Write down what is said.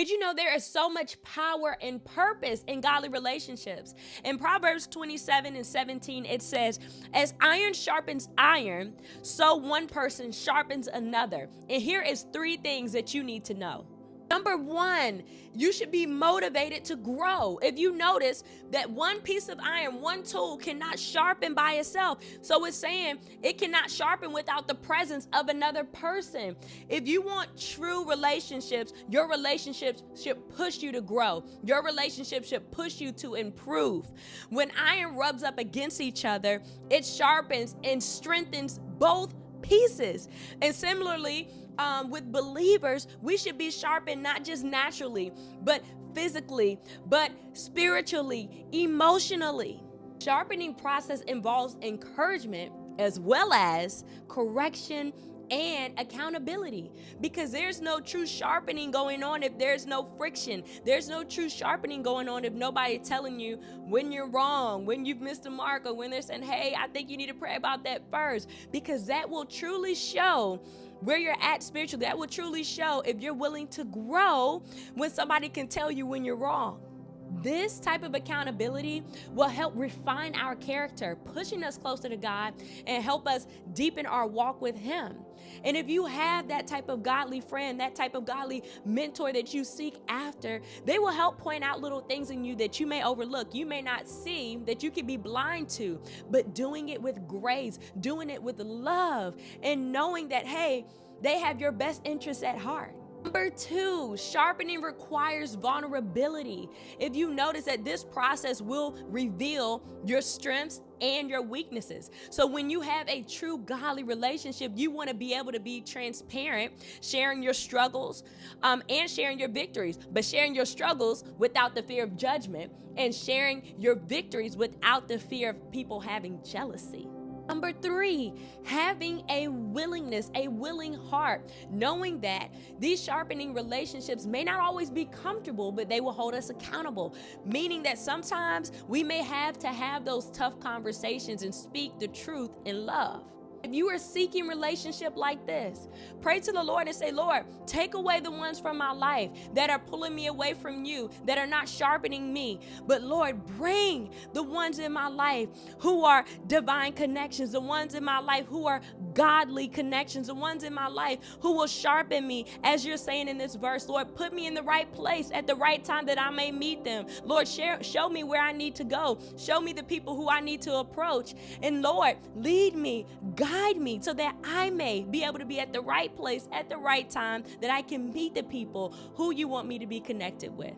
Did you know there is so much power and purpose in godly relationships? In Proverbs 27:17, it says, as iron sharpens iron, so one person sharpens another. And here is three things that you need to know. Number one, you should be motivated to grow. If you notice that one piece of iron, one tool cannot sharpen by itself. So it's saying it cannot sharpen without the presence of another person. If you want true relationships, your relationships should push you to grow. Your relationship should push you to improve. When iron rubs up against each other, it sharpens and strengthens both pieces. And similarly, with believers, we should be sharpened not just naturally, but physically, but spiritually, emotionally. Sharpening process involves encouragement as well as correction and accountability, because there's no true sharpening going on if there's no friction. There's no true sharpening going on if nobody's telling you when you're wrong, when you've missed a mark, or when they're saying, hey, I think you need to pray about that first, because that will truly show where you're at spiritually. That will truly show if you're willing to grow when somebody can tell you when you're wrong. This type of accountability will help refine our character, pushing us closer to God and help us deepen our walk with Him. And if you have that type of godly friend, that type of godly mentor that you seek after, they will help point out little things in you that you may overlook, you may not see, that you could be blind to, but doing it with grace, doing it with love, and knowing that, hey, they have your best interests at heart. Number two, sharpening requires vulnerability. If you notice that this process will reveal your strengths and your weaknesses. So when you have a true godly relationship, you want to be able to be transparent, sharing your struggles and sharing your victories, but sharing your struggles without the fear of judgment, and sharing your victories without the fear of people having jealousy. Number three, having a willingness, a willing heart, knowing that these sharpening relationships may not always be comfortable, but they will hold us accountable, meaning that sometimes we may have to have those tough conversations and speak the truth in love. If you are seeking relationship like this, pray to the Lord and say, Lord, take away the ones from my life that are pulling me away from you, that are not sharpening me. But Lord, bring the ones in my life who are divine connections, the ones in my life who are godly connections, the ones in my life who will sharpen me. As you're saying in this verse, Lord, put me in the right place at the right time that I may meet them. Lord, show me where I need to go. Show me the people who I need to approach. And Lord, lead me, guide me, so that I may be able to be at the right place at the right time, that I can meet the people who you want me to be connected with.